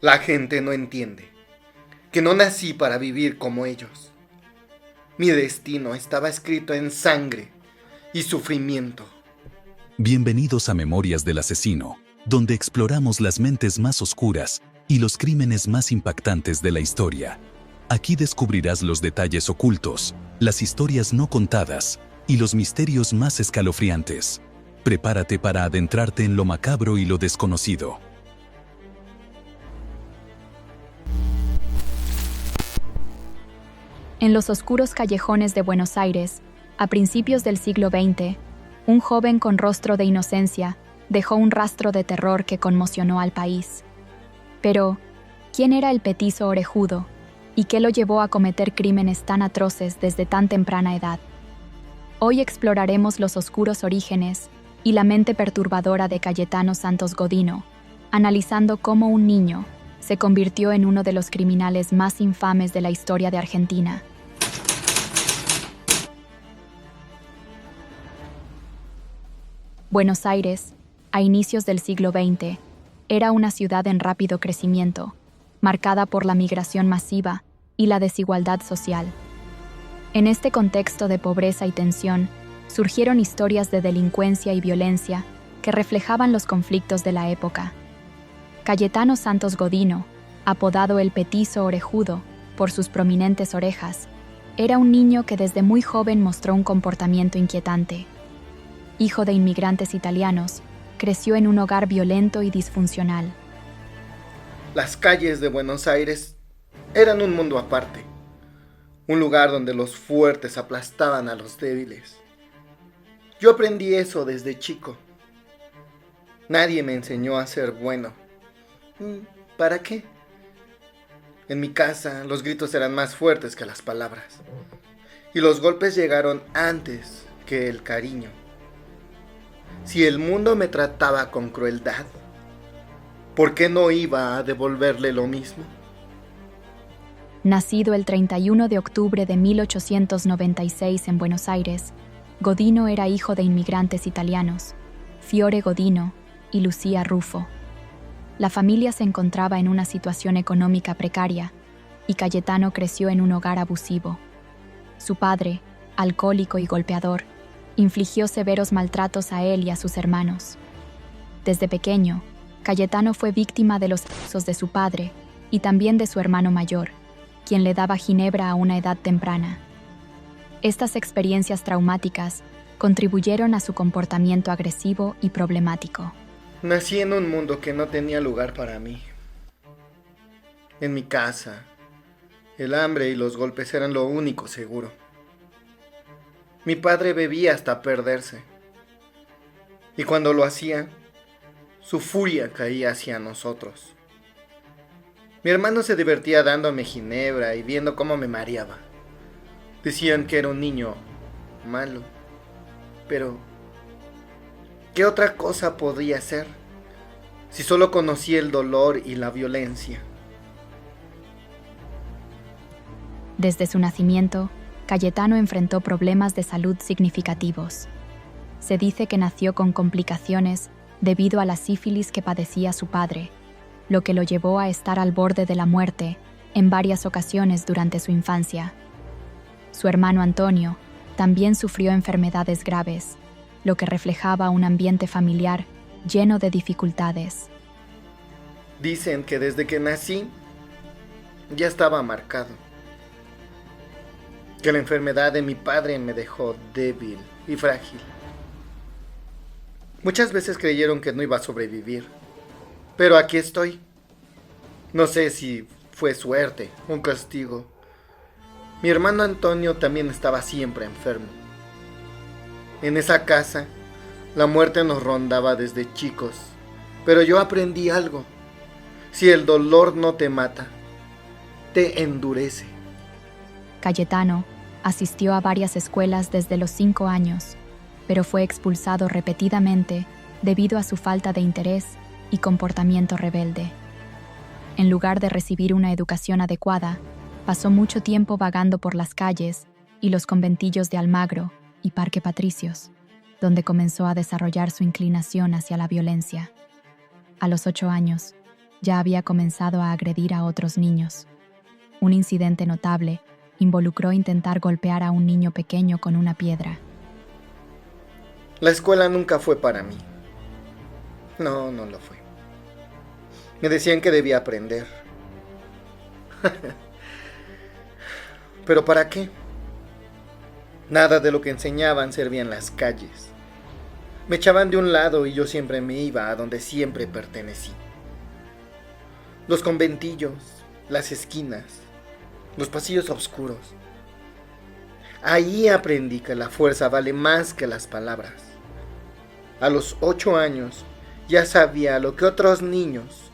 La gente no entiende que no nací para vivir como ellos. Mi destino estaba escrito en sangre y sufrimiento. Bienvenidos a Memorias del Asesino, donde exploramos las mentes más oscuras y los crímenes más impactantes de la historia. Aquí descubrirás los detalles ocultos, las historias no contadas y los misterios más escalofriantes. Prepárate para adentrarte en lo macabro y lo desconocido. En los oscuros callejones de Buenos Aires, a principios del siglo XX, un joven con rostro de inocencia dejó un rastro de terror que conmocionó al país. Pero, ¿quién era el petizo orejudo y qué lo llevó a cometer crímenes tan atroces desde tan temprana edad? Hoy exploraremos los oscuros orígenes y la mente perturbadora de Cayetano Santos Godino, analizando cómo un niño se convirtió en uno de los criminales más infames de la historia de Argentina. Buenos Aires, a inicios del siglo XX, era una ciudad en rápido crecimiento, marcada por la migración masiva y la desigualdad social. En este contexto de pobreza y tensión, surgieron historias de delincuencia y violencia que reflejaban los conflictos de la época. Cayetano Santos Godino, apodado el Petizo Orejudo por sus prominentes orejas, era un niño que desde muy joven mostró un comportamiento inquietante. Hijo de inmigrantes italianos, creció en un hogar violento y disfuncional. Las calles de Buenos Aires eran un mundo aparte, un lugar donde los fuertes aplastaban a los débiles. Yo aprendí eso desde chico. Nadie me enseñó a ser bueno. ¿Para qué? En mi casa los gritos eran más fuertes que las palabras, y los golpes llegaron antes que el cariño. Si el mundo me trataba con crueldad, ¿por qué no iba a devolverle lo mismo? Nacido el 31 de octubre de 1896 en Buenos Aires, Godino era hijo de inmigrantes italianos, Fiore Godino y Lucía Ruffo. La familia se encontraba en una situación económica precaria y Cayetano creció en un hogar abusivo. Su padre, alcohólico y golpeador, infligió severos maltratos a él y a sus hermanos. Desde pequeño, Cayetano fue víctima de los abusos de su padre y también de su hermano mayor, quien le daba ginebra a una edad temprana. Estas experiencias traumáticas contribuyeron a su comportamiento agresivo y problemático. Nací en un mundo que no tenía lugar para mí. En mi casa, el hambre y los golpes eran lo único seguro. Mi padre bebía hasta perderse, y cuando lo hacía, su furia caía hacia nosotros. Mi hermano se divertía dándome ginebra y viendo cómo me mareaba. Decían que era un niño malo, pero ¿qué otra cosa podía ser si solo conocía el dolor y la violencia? Desde su nacimiento, Cayetano enfrentó problemas de salud significativos. Se dice que nació con complicaciones debido a la sífilis que padecía su padre, lo que lo llevó a estar al borde de la muerte en varias ocasiones durante su infancia. Su hermano Antonio también sufrió enfermedades graves, lo que reflejaba un ambiente familiar lleno de dificultades. Dicen que desde que nací ya estaba marcado, que la enfermedad de mi padre me dejó débil y frágil. Muchas veces creyeron que no iba a sobrevivir, pero aquí estoy. No sé si fue suerte, un castigo. Mi hermano Antonio también estaba siempre enfermo. En esa casa, la muerte nos rondaba desde chicos, pero yo aprendí algo. Si el dolor no te mata, te endurece. Cayetano asistió a varias escuelas desde los 5 años, pero fue expulsado repetidamente debido a su falta de interés y comportamiento rebelde. En lugar de recibir una educación adecuada, pasó mucho tiempo vagando por las calles y los conventillos de Almagro y Parque Patricios, donde comenzó a desarrollar su inclinación hacia la violencia. A los 8 años, ya había comenzado a agredir a otros niños. Un incidente notable involucró intentar golpear a un niño pequeño con una piedra. La escuela nunca fue para mí. No lo fue. Me decían que debía aprender. ¿Pero para qué? Nada de lo que enseñaban servía en las calles. Me echaban de un lado y yo siempre me iba a donde siempre pertenecí. Los conventillos, las esquinas, los pasillos oscuros. Ahí aprendí que la fuerza vale más que las palabras. A los 8 años ya sabía lo que otros niños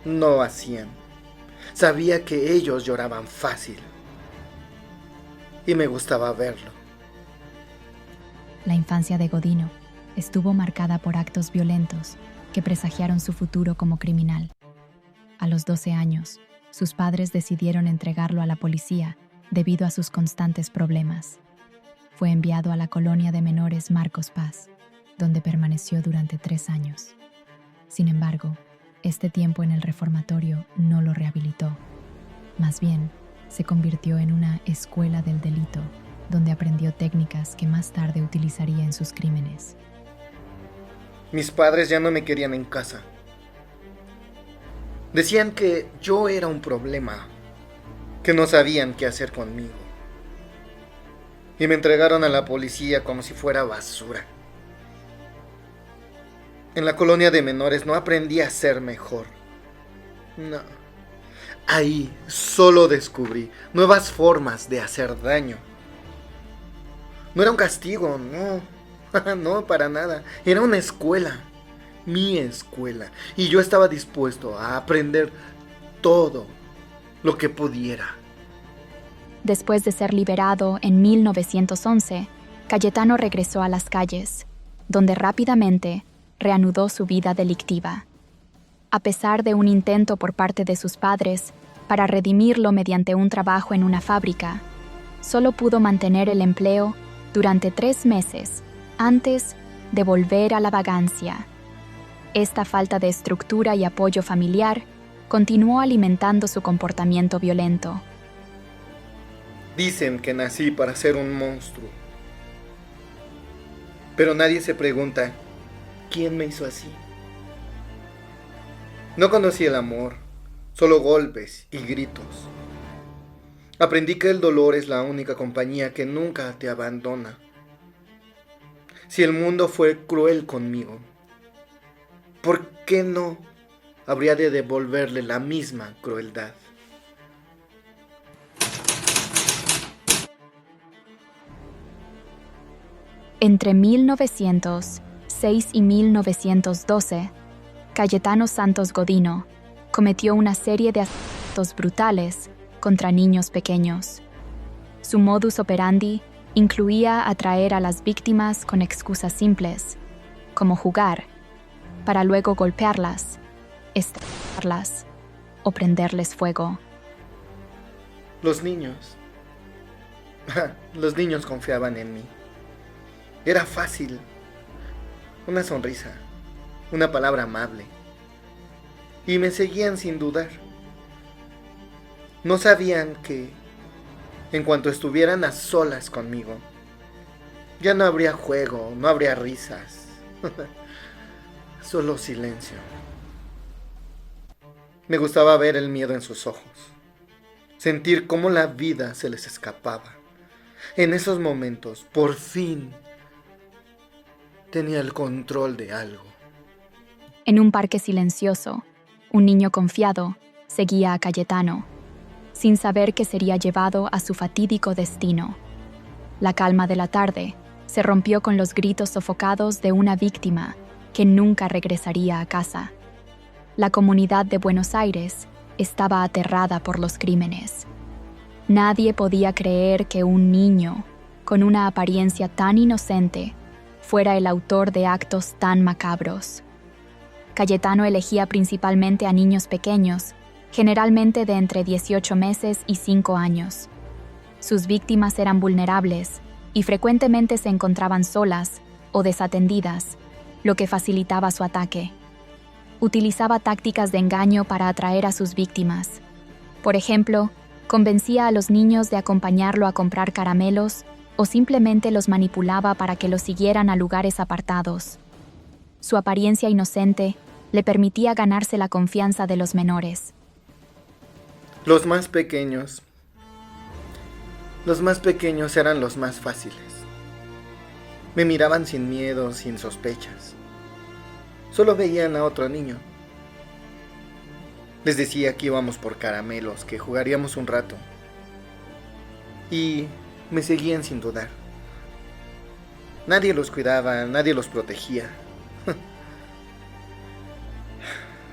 no hacían. Sabía que ellos lloraban fácil. Y me gustaba verlo. La infancia de Godino estuvo marcada por actos violentos que presagiaron su futuro como criminal. A los 12 años, sus padres decidieron entregarlo a la policía debido a sus constantes problemas. Fue enviado a la colonia de menores Marcos Paz, donde permaneció durante 3 años. Sin embargo, este tiempo en el reformatorio no lo rehabilitó. Más bien, se convirtió en una escuela del delito, donde aprendió técnicas que más tarde utilizaría en sus crímenes. Mis padres ya no me querían en casa. Decían que yo era un problema, que no sabían qué hacer conmigo. Y me entregaron a la policía como si fuera basura. En la colonia de menores no aprendí a ser mejor. No. Ahí solo descubrí nuevas formas de hacer daño. No era un castigo, no. No, para nada. Era una escuela. Mi escuela. Y yo estaba dispuesto a aprender todo lo que pudiera. Después de ser liberado en 1911, Cayetano regresó a las calles, donde rápidamente reanudó su vida delictiva. A pesar de un intento por parte de sus padres para redimirlo mediante un trabajo en una fábrica, solo pudo mantener el empleo durante 3 meses antes de volver a la vagancia. Esta falta de estructura y apoyo familiar continuó alimentando su comportamiento violento. Dicen que nací para ser un monstruo. Pero nadie se pregunta, ¿quién me hizo así? No conocí el amor, solo golpes y gritos. Aprendí que el dolor es la única compañía que nunca te abandona. Si el mundo fue cruel conmigo, ¿por qué no habría de devolverle la misma crueldad? Entre 1906 y 1912, Cayetano Santos Godino cometió una serie de actos brutales contra niños pequeños. Su modus operandi incluía atraer a las víctimas con excusas simples, como jugar, para luego golpearlas, estrangularlas o prenderles fuego. Los niños confiaban en mí. Era fácil. Una sonrisa, una palabra amable. Y me seguían sin dudar. No sabían que, en cuanto estuvieran a solas conmigo, ya no habría juego, no habría risas. Solo silencio. Me gustaba ver el miedo en sus ojos. Sentir cómo la vida se les escapaba. En esos momentos, por fin, tenía el control de algo. En un parque silencioso, un niño confiado seguía a Cayetano, sin saber que sería llevado a su fatídico destino. La calma de la tarde se rompió con los gritos sofocados de una víctima que nunca regresaría a casa. La comunidad de Buenos Aires estaba aterrada por los crímenes. Nadie podía creer que un niño, con una apariencia tan inocente, fuera el autor de actos tan macabros. Cayetano elegía principalmente a niños pequeños, generalmente de entre 18 meses y 5 años. Sus víctimas eran vulnerables y frecuentemente se encontraban solas o desatendidas, lo que facilitaba su ataque. Utilizaba tácticas de engaño para atraer a sus víctimas. Por ejemplo, convencía a los niños de acompañarlo a comprar caramelos o simplemente los manipulaba para que los siguieran a lugares apartados. Su apariencia inocente le permitía ganarse la confianza de los menores. Los más pequeños eran los más fáciles. Me miraban sin miedo, sin sospechas. Solo veían a otro niño. Les decía que íbamos por caramelos, que jugaríamos un rato. Y me seguían sin dudar. Nadie los cuidaba, nadie los protegía.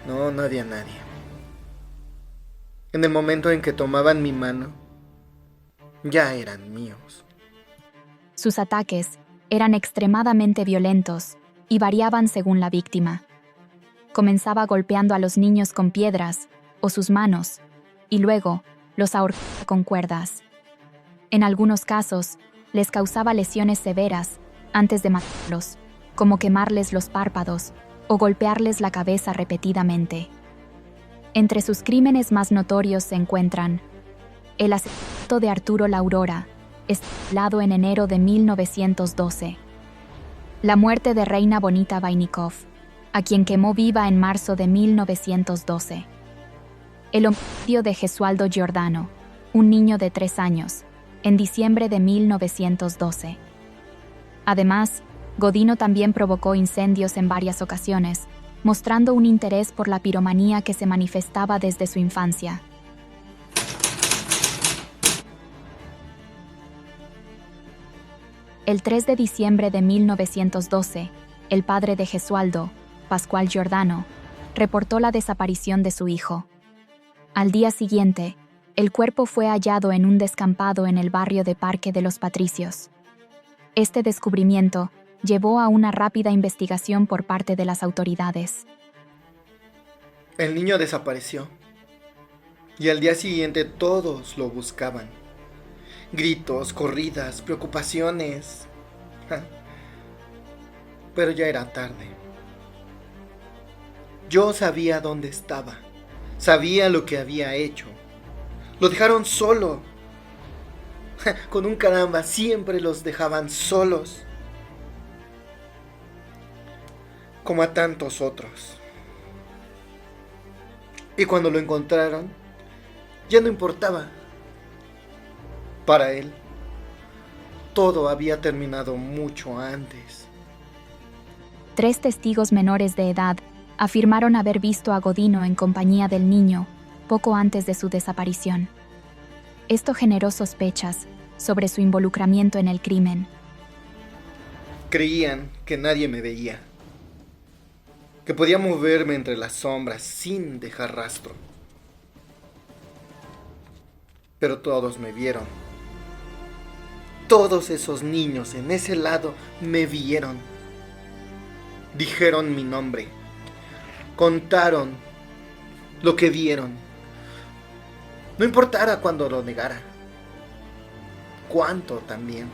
No, nadie. En el momento en que tomaban mi mano, ya eran míos. Sus ataques eran extremadamente violentos y variaban según la víctima. Comenzaba golpeando a los niños con piedras o sus manos, y luego los ahorcaba con cuerdas. En algunos casos, les causaba lesiones severas antes de matarlos, como quemarles los párpados o golpearles la cabeza repetidamente. Entre sus crímenes más notorios se encuentran el asesinato de Arturo Laurora, estipulado en enero de 1912, la muerte de Reina Bonita Vainikov, a quien quemó viva en marzo de 1912, el homicidio de Gesualdo Giordano, un niño de 3 años, en diciembre de 1912. Además, Godino también provocó incendios en varias ocasiones, mostrando un interés por la piromanía que se manifestaba desde su infancia. El 3 de diciembre de 1912, el padre de Gesualdo, Pascual Giordano, reportó la desaparición de su hijo. Al día siguiente, el cuerpo fue hallado en un descampado en el barrio de Parque de los Patricios. Este descubrimiento llevó a una rápida investigación por parte de las autoridades. El niño desapareció y al día siguiente todos lo buscaban. Gritos, corridas, preocupaciones. Pero ya era tarde. Yo sabía dónde estaba. Sabía lo que había hecho. Lo dejaron solo. Con un caramba, siempre los dejaban solos. Como a tantos otros. Y cuando lo encontraron, ya no importaba. Para él, todo había terminado mucho antes. 3 testigos menores de edad afirmaron haber visto a Godino en compañía del niño poco antes de su desaparición. Esto generó sospechas sobre su involucramiento en el crimen. Creían que nadie me veía, que podía moverme entre las sombras sin dejar rastro. Pero todos me vieron. Todos esos niños en ese lado me vieron. Dijeron mi nombre. Contaron lo que vieron. No importara cuando lo negara. Cuánto también.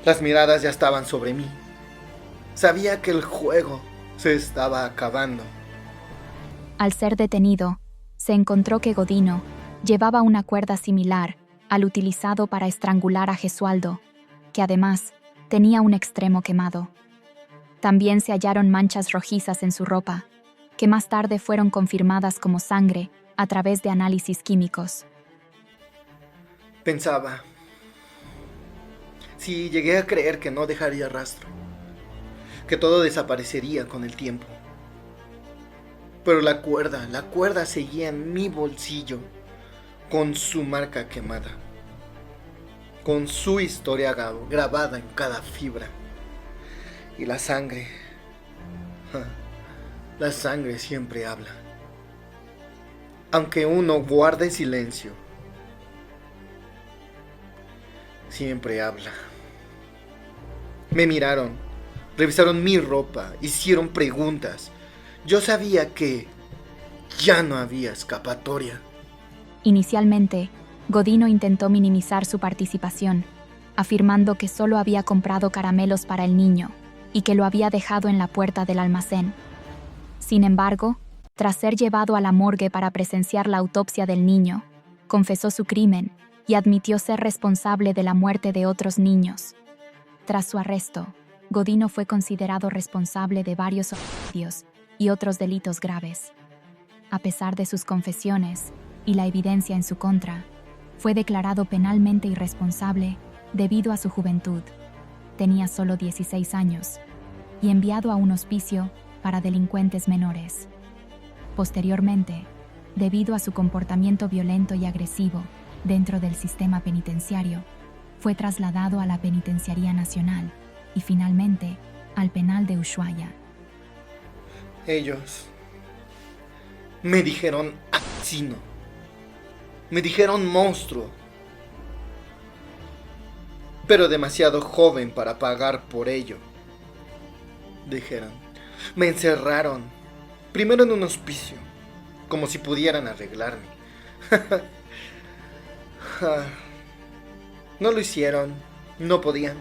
Las miradas ya estaban sobre mí. Sabía que el juego se estaba acabando. Al ser detenido, se encontró que Godino llevaba una cuerda similar al utilizado para estrangular a Gesualdo, que además tenía un extremo quemado. También se hallaron manchas rojizas en su ropa, que más tarde fueron confirmadas como sangre a través de análisis químicos. Pensaba, si llegué a creer que no dejaría rastro, que todo desaparecería con el tiempo. Pero la cuerda seguía en mi bolsillo, con su marca quemada, con su historia grabada en cada fibra. Y la sangre siempre habla. Aunque uno guarde silencio, siempre habla. Me miraron, revisaron mi ropa, hicieron preguntas. Yo sabía que ya no había escapatoria. Inicialmente, Godino intentó minimizar su participación, afirmando que solo había comprado caramelos para el niño y que lo había dejado en la puerta del almacén. Sin embargo, tras ser llevado a la morgue para presenciar la autopsia del niño, confesó su crimen y admitió ser responsable de la muerte de otros niños. Tras su arresto, Godino fue considerado responsable de varios homicidios y otros delitos graves. A pesar de sus confesiones y la evidencia en su contra, fue declarado penalmente irresponsable debido a su juventud. Tenía solo 16 años y enviado a un hospicio para delincuentes menores. Posteriormente, debido a su comportamiento violento y agresivo dentro del sistema penitenciario, fue trasladado a la Penitenciaría Nacional y finalmente al penal de Ushuaia. Ellos me dijeron asesino. Me dijeron monstruo. Pero demasiado joven para pagar por ello. Dijeron. Me encerraron. Primero en un hospicio. Como si pudieran arreglarme. No lo hicieron. No podían.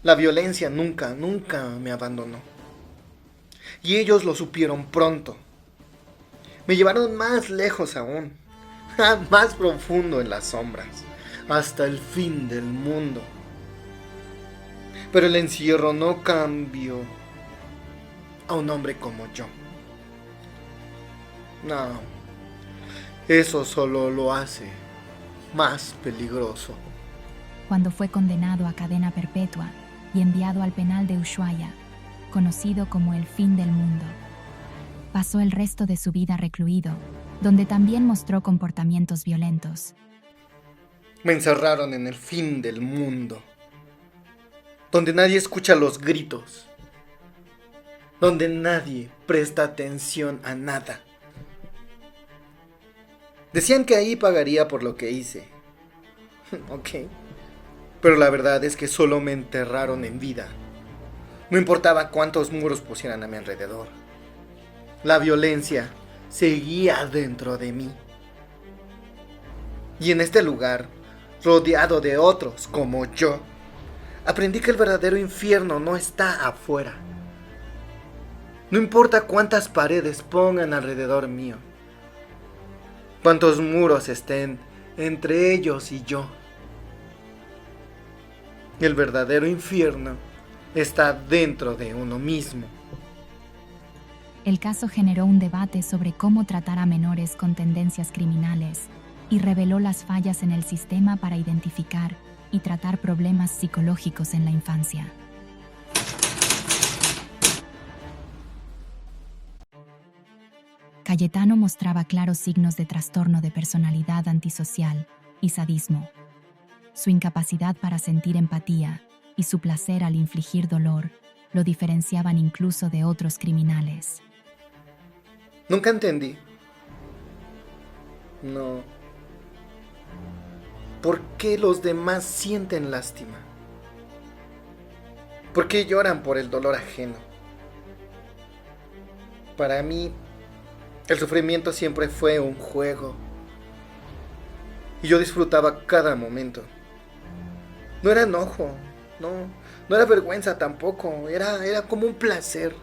La violencia nunca me abandonó. Y ellos lo supieron pronto. Me llevaron más lejos aún. Más profundo en las sombras. Hasta el fin del mundo. Pero el encierro no cambió a un hombre como yo. No. Eso solo lo hace más peligroso. Cuando fue condenado a cadena perpetua y enviado al penal de Ushuaia, conocido como el fin del mundo, pasó el resto de su vida recluido, donde también mostró comportamientos violentos. Me encerraron en el fin del mundo, donde nadie escucha los gritos, donde nadie presta atención a nada. Decían que ahí pagaría por lo que hice. Ok. Pero la verdad es que solo me enterraron en vida. No importaba cuántos muros pusieran a mi alrededor. La violencia seguía dentro de mí. Y en este lugar, rodeado de otros como yo, aprendí que el verdadero infierno no está afuera. No importa cuántas paredes pongan alrededor mío, cuántos muros estén entre ellos y yo. El verdadero infierno está dentro de uno mismo. El caso generó un debate sobre cómo tratar a menores con tendencias criminales y reveló las fallas en el sistema para identificar y tratar problemas psicológicos en la infancia. Cayetano mostraba claros signos de trastorno de personalidad antisocial y sadismo. Su incapacidad para sentir empatía y su placer al infligir dolor lo diferenciaban incluso de otros criminales. Nunca entendí. No. ¿Por qué los demás sienten lástima? ¿Por qué lloran por el dolor ajeno? Para mí, el sufrimiento siempre fue un juego. Y yo disfrutaba cada momento. No era enojo, no era vergüenza tampoco, era como un placer.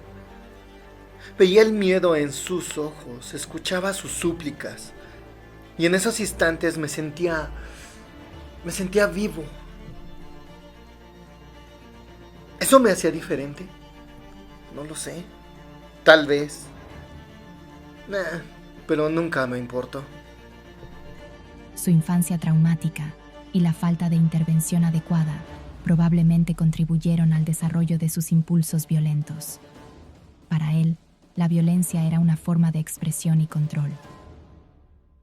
Veía el miedo en sus ojos, escuchaba sus súplicas. Y en esos instantes me sentía vivo. ¿Eso me hacía diferente? No lo sé. Tal vez. Pero nunca me importó. Su infancia traumática y la falta de intervención adecuada probablemente contribuyeron al desarrollo de sus impulsos violentos. Para él, la violencia era una forma de expresión y control.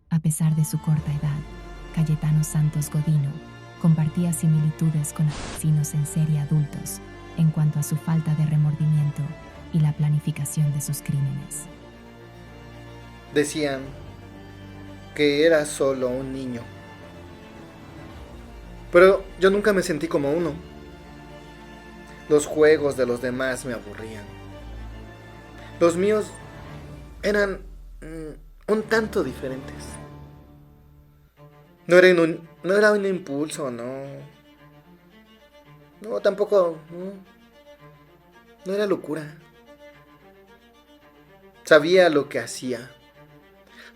A pesar de su corta edad, Cayetano Santos Godino compartía similitudes con asesinos en serie adultos en cuanto a su falta de remordimiento y la planificación de sus crímenes. Decían que era solo un niño. Pero yo nunca me sentí como uno. Los juegos de los demás me aburrían. Los míos eran un tanto diferentes. No era un impulso, no. No, tampoco. No era locura. Sabía lo que hacía.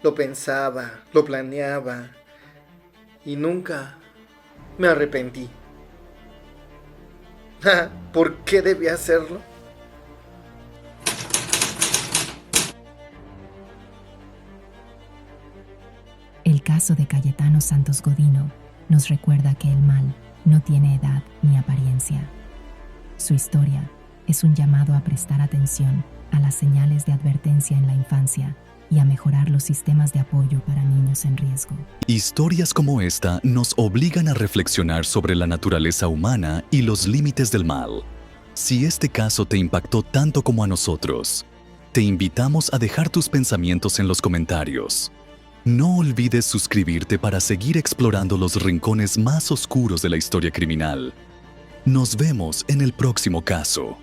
Lo pensaba, lo planeaba y nunca me arrepentí. ¿Por qué debía hacerlo? El caso de Cayetano Santos Godino nos recuerda que el mal no tiene edad ni apariencia. Su historia es un llamado a prestar atención a las señales de advertencia en la infancia y a mejorar los sistemas de apoyo para niños en riesgo. Historias como esta nos obligan a reflexionar sobre la naturaleza humana y los límites del mal. Si este caso te impactó tanto como a nosotros, te invitamos a dejar tus pensamientos en los comentarios. No olvides suscribirte para seguir explorando los rincones más oscuros de la historia criminal. Nos vemos en el próximo caso.